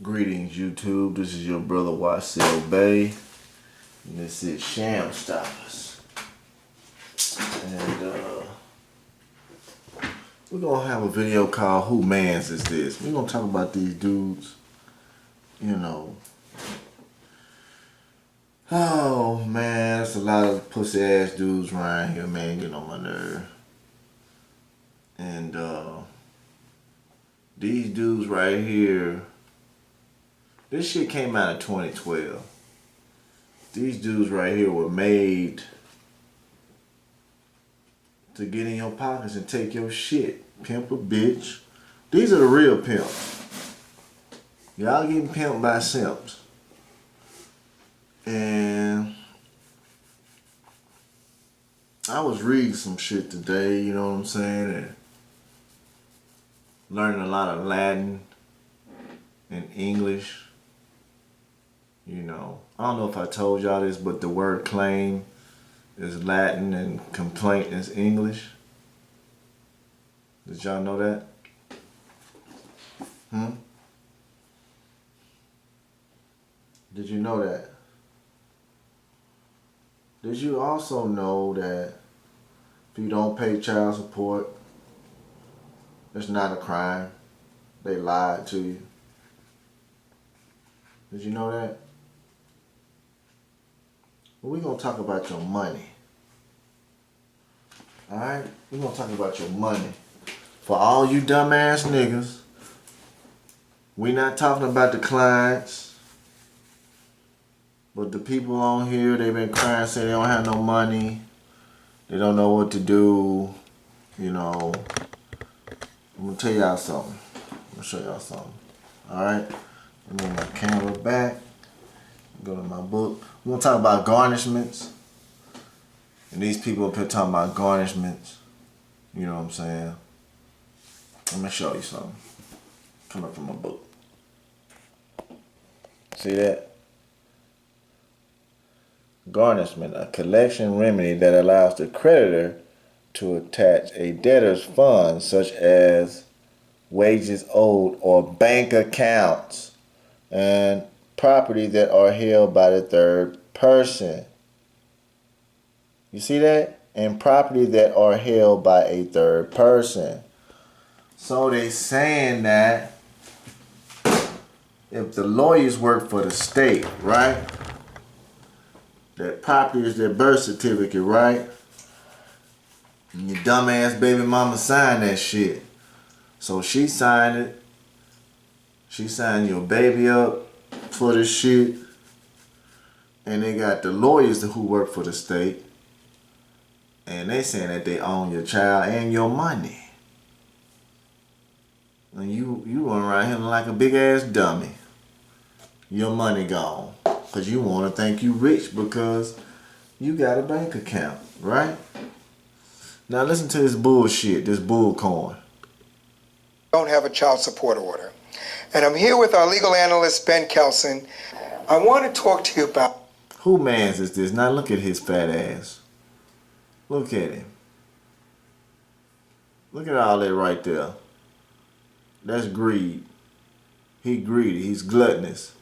Greetings, YouTube. This is your brother Wasilkamilbey, and this is Shamstoppers. And we're gonna have a video called "Who Mans Is This?" We're gonna talk about these dudes. You know, oh man, there's a lot of pussy ass dudes around here, man, getting on my nerve. And these dudes right here. This shit came out in 2012. These dudes right here were made to get in your pockets and take your shit. Pimp a bitch. These are the real pimps. Y'all getting pimped by simps. And I was reading some shit today, you know what I'm saying? And learning a lot of Latin and English. You know, I don't know if I told y'all this, but the word claim is Latin and complaint is English. Did y'all know that? Did you know that? Did you also know that if you don't pay child support, it's not a crime? They lied to you. Did you know that? Well, we're going to talk about your money. Alright? We're going to talk about your money. For all you dumbass niggas, we're not talking about the clients. But the people on here, they've been crying, saying they don't have no money. They don't know what to do. You know, I'm going to tell y'all something. I'm going to show y'all something. Alright? Move my camera back. Go to my book. We're gonna talk about garnishments. And these people up here talking about garnishments. You know what I'm saying? I'm gonna show you something. Coming from my book. See that? Garnishment, a collection remedy that allows the creditor to attach a debtor's funds such as wages owed or bank accounts and property that are held by the third person. You see that? And property that are held by a third person. So they saying that if the lawyers work for the state, right? That property is their birth certificate, right? And your dumbass baby mama signed that shit. So she signed it. She signed your baby up for the shit. And they got the lawyers who work for the state. And they saying that they own your child and your money. And you run around here like a big ass dummy. Your money gone. Because you want to think you rich because you got a bank account, right? Now listen to this bullshit, this bullcorn. Don't have a child support order. And I'm here with our legal analyst, Ben Kelson. I want to talk to you about... Who mans is this? Now look at his fat ass. Look at him. Look at all that right there. That's greed. He greedy. He's gluttonous.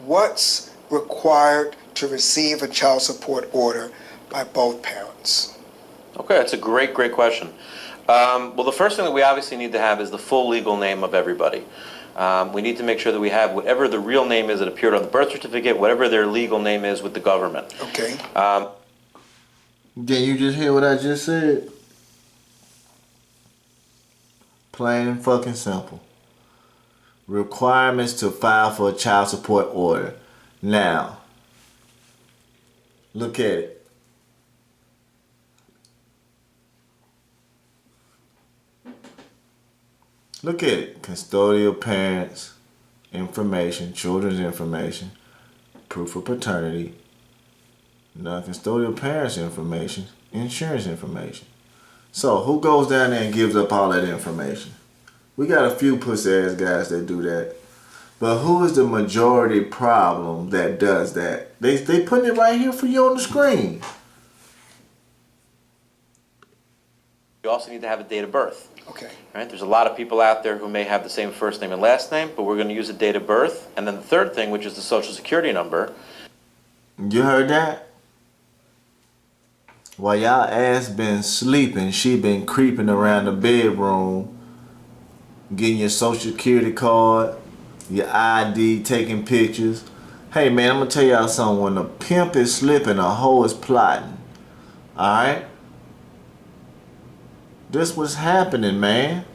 What's required to receive a child support order by both parents? Okay, that's a great question. Well, the first thing that we obviously need to have is the full legal name of everybody. We need to make sure that we have whatever the real name is that appeared on the birth certificate, whatever their legal name is with the government. Okay. Did you just hear what I just said? Plain and fucking simple. Requirements to file for a child support order. Now, look at it. Look at it. Custodial parents, information, children's information, proof of paternity, non-custodial parents information, insurance information. So who goes down there and gives up all that information? We got a few pussy ass guys that do that. But who is the majority problem that does that? They putting it right here for you on the screen. You also need to have a date of birth. Okay. Right? There's a lot of people out there who may have the same first name and last name, but we're going to use a date of birth. And then the third thing, which is the social security number. You heard that? While y'all ass been sleeping, she been creeping around the bedroom, getting your social security card, your ID, taking pictures. Hey man, I'm gonna tell y'all something. When a pimp is slipping, a hoe is plotting. Alright? This was happening, man.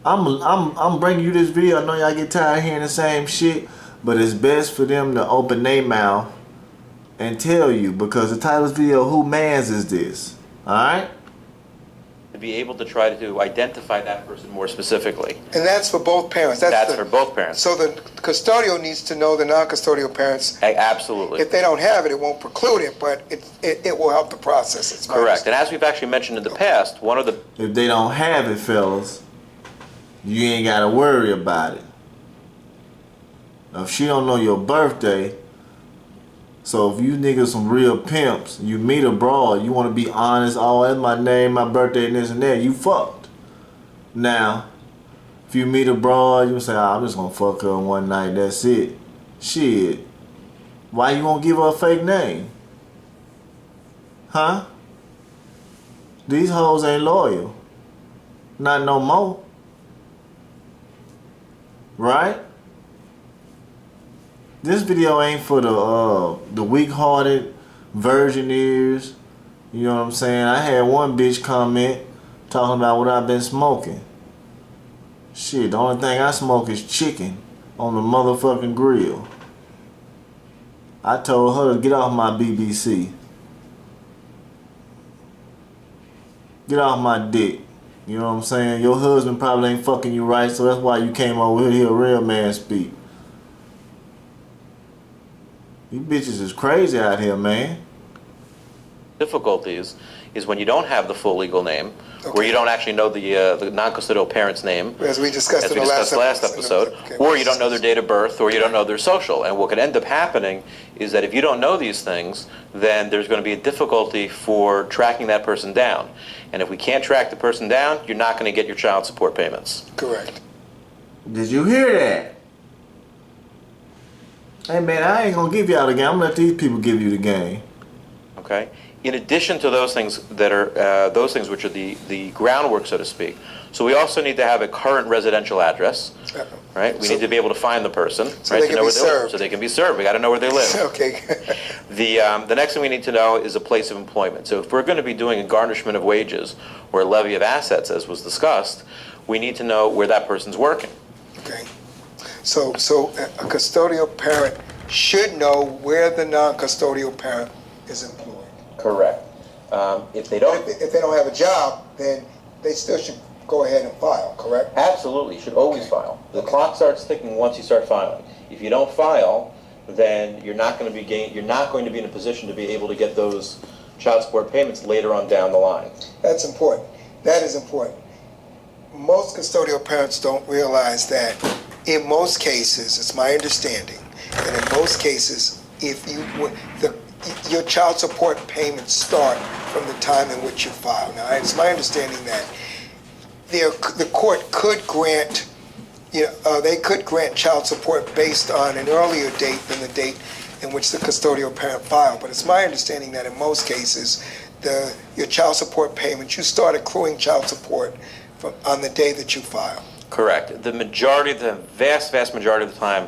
I'm bringing you this video. I know y'all get tired of hearing the same shit, but it's best for them to open their mouth and tell you, because the title of this video, who mans is this? Alright? To be able to try to identify that person more specifically. And that's for both parents. That's for both parents. So the custodial needs to know the non-custodial parents. Absolutely. If they don't have it, it won't preclude it, but it will help the process. It's Correct. And as we've actually mentioned in the past, one of the... If they don't have it, fellas, you ain't gotta worry about it. If she don't know your birthday, so if you niggas some real pimps, you meet a broad, you want to be honest, oh, that's my name, my birthday, and this and that, you fucked. Now, if you meet a broad, you say, oh, I'm just gonna fuck her one night, that's it. Shit. Why you gonna give her a fake name? Huh? These hoes ain't loyal. Not no more. Right? This video ain't for the weak-hearted virgin ears. You know what I'm saying? I had one bitch comment talking about what I've been smoking. Shit, the only thing I smoke is chicken on the motherfucking grill. I told her to get off my BBC. Get off my dick. You know what I'm saying? Your husband probably ain't fucking you right, so that's why you came over here to hear a real man speak. You bitches is crazy out here, man. difficulties is when you don't have the full legal name, where you don't actually know the non-custodial parent's name, As we discussed in the last episode, Okay. or you don't know their date of birth, or you don't know their social. And what could end up happening is that if you don't know these things, then there's going to be a difficulty for tracking that person down. And if we can't track the person down, you're not going to get your child support payments. Correct. Did you hear that? Hey man, I ain't gonna give y'all the game. I'm gonna let these people give you the game. Okay. In addition to those things that are those things which are the groundwork, so to speak. So we also need to have a current residential address, right? We need to be able to find the person, so right? they To can know be where they live. served. So they can be served. We got to know where they live. Okay. The next thing we need to know is a place of employment. So if we're going to be doing a garnishment of wages or a levy of assets, as was discussed, we need to know where that person's working. Okay. So a custodial parent should know where the non-custodial parent is employed. Correct. If they don't, If they don't have a job, then they still should go ahead and file, correct? absolutely, you should always file. The clock starts ticking once you start filing. If you don't file, then you're not going to be in a position to be able to get those child support payments later on down the line. That's important. That is important. Most custodial parents don't realize that in most cases, it's my understanding, that in most cases, if your child support payments start from the time in which you file. Now, it's my understanding that the court could grant, they could grant child support based on an earlier date than the date in which the custodial parent filed. But it's my understanding that in most cases, your child support payments, you start accruing child support on the day that you file. Correct. The vast majority of the time,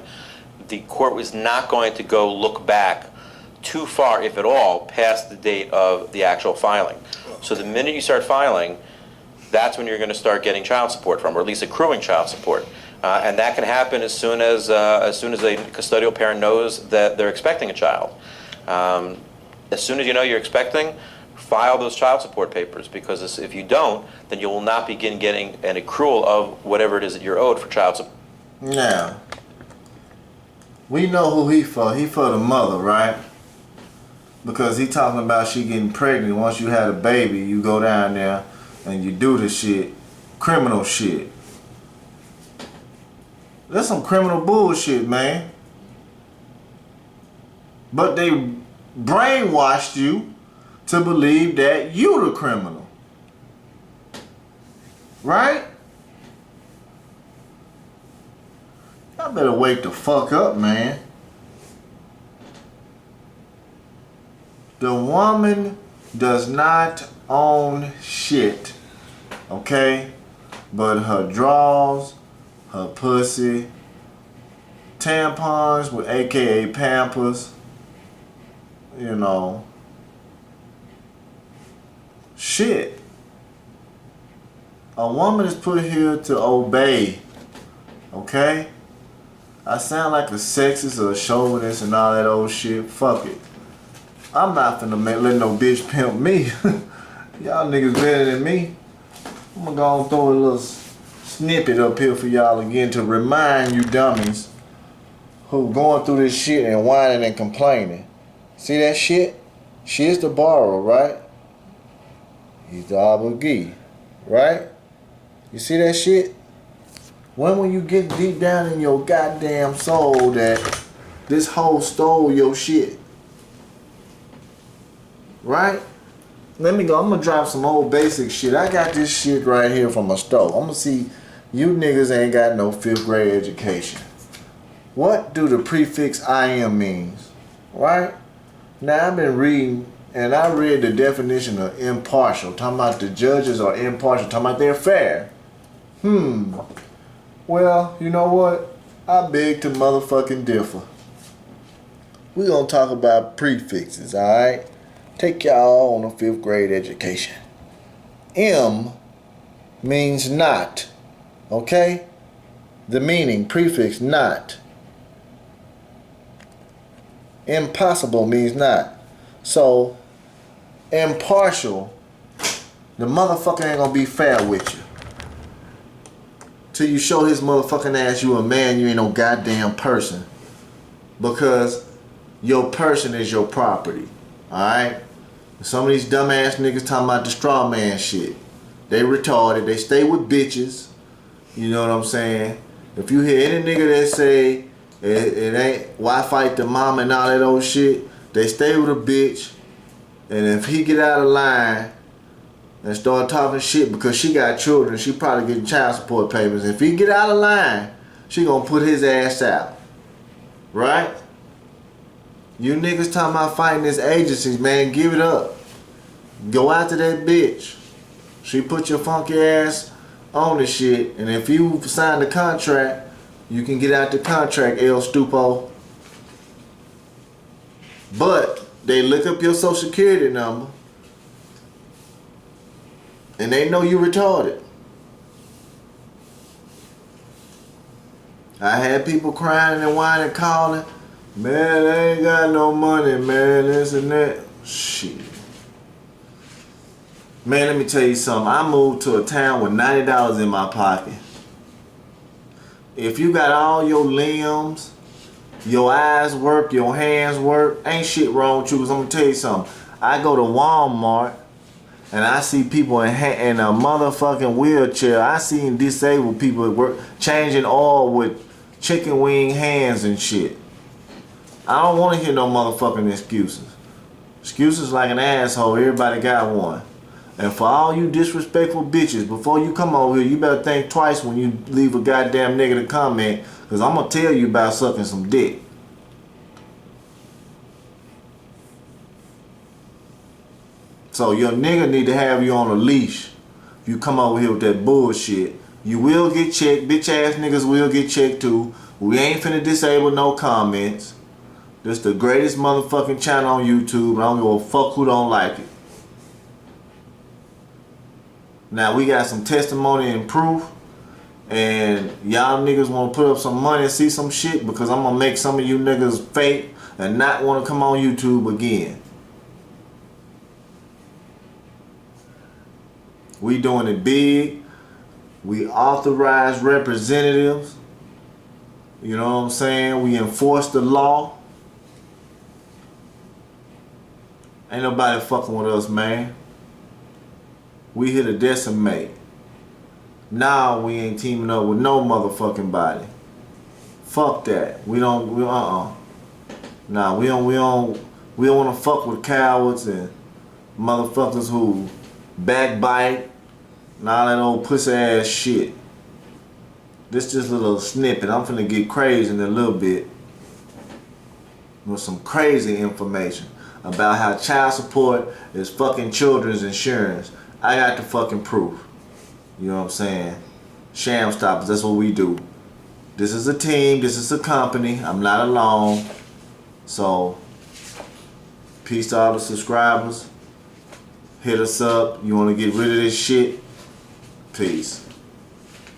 the court was not going to go look back too far, if at all, past the date of the actual filing. So the minute you start filing, that's when you're going to start getting child support from, or at least accruing child support. And that can happen as soon as a custodial parent knows that they're expecting a child. As soon as you know you're expecting, file those child support papers, because if you don't, then you will not begin getting an accrual of whatever it is that you're owed for child support. Now, we know who he for. He for the mother, right? Because he talking about she getting pregnant. Once you had a baby, you go down there and you do the shit, criminal shit. That's some criminal bullshit, man. But they brainwashed you to believe that you the criminal. Right? Y'all better wake the fuck up, man. The woman does not own shit, okay? But her drawers, her pussy, tampons with AKA Pampers, you know, shit. A woman is put here to obey, okay? I sound like a sexist or a chauvinist and all that old shit. Fuck it. I'm not finna let no bitch pimp me. Y'all niggas better than me. I'm gonna go and throw a little snippet up here for y'all again to remind you dummies who going through this shit and whining and complaining. See that shit? She is the borrower, right? He's the obligee, right? You see that shit? When will you get deep down in your goddamn soul that this hoe stole your shit? Right? Let me go. I'm gonna drop some old basic shit. I got this shit right here from a store. I'm gonna see you niggas ain't got no 5th grade education. What do the prefix I am means? Right? Now I've been reading and I read the definition of impartial. Talking about the judges are impartial. Talking about they're fair. Well, you know what? I beg to motherfucking differ. We gonna talk about prefixes, alright? Take y'all on a 5th grade education. M means not. Okay? The meaning, prefix not. Impossible means not. So, impartial, the motherfucker ain't gonna be fair with you. Till you show his motherfucking ass you a man, you ain't no goddamn person. Because your person is your property. Alright? Some of these dumbass niggas talking about the straw man shit. They retarded. They stay with bitches. You know what I'm saying? If you hear any nigga that say it ain't why fight the mom and all that old shit, they stay with a bitch. And if he get out of line and start talking shit because she got children, she probably getting child support payments. If he get out of line, she gonna put his ass out. Right? You niggas talking about fighting these agencies, man, give it up. Go after that bitch. She put your funky ass on the shit, and if you sign the contract, you can get out the contract, El Stupo. But they look up your social security number, and they know you retarded. I had people crying and whining, calling, man, I ain't got no money, man, this and that. Shit. Man, let me tell you something. I moved to a town with $90 in my pocket. If you got all your limbs, your eyes work, your hands work, ain't shit wrong with you. Because I'm going to tell you something. I go to Walmart and I see people in a motherfucking wheelchair. I seen disabled people at work changing oil with chicken wing hands and shit. I don't want to hear no motherfucking excuses. Excuses like an asshole. Everybody got one. And for all you disrespectful bitches, before you come over here, you better think twice when you leave a goddamn negative comment, because I'm going to tell you about sucking some dick. So your nigga need to have you on a leash. If you come over here with that bullshit, you will get checked. Bitch ass niggas will get checked too. We ain't finna disable no comments. This the greatest motherfucking channel on YouTube, and I don't give a fuck who don't like it. Now we got some testimony and proof, and y'all niggas want to put up some money and see some shit, because I'm gonna make some of you niggas fake and not want to come on YouTube again. We doing it big. We authorize representatives. You know what I'm saying? We enforce the law. Ain't nobody fucking with us, man. We here to decimate. Now we ain't teaming up with no motherfucking body. Fuck that. We don't Nah, we don't wanna fuck with cowards and motherfuckers who backbite, All that old pussy ass shit. This just a little snippet. I'm finna get crazy in a little bit with some crazy information about how child support is fucking children's insurance. I got the fucking proof. You know what I'm saying? Shamstoppers, that's what we do. This is a team, this is a company. I'm not alone. So, peace to all the subscribers. Hit us up. You want to get rid of this shit? Peace.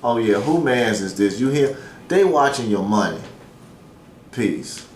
Oh yeah, who mans is this? You hear? They watching your money. Peace.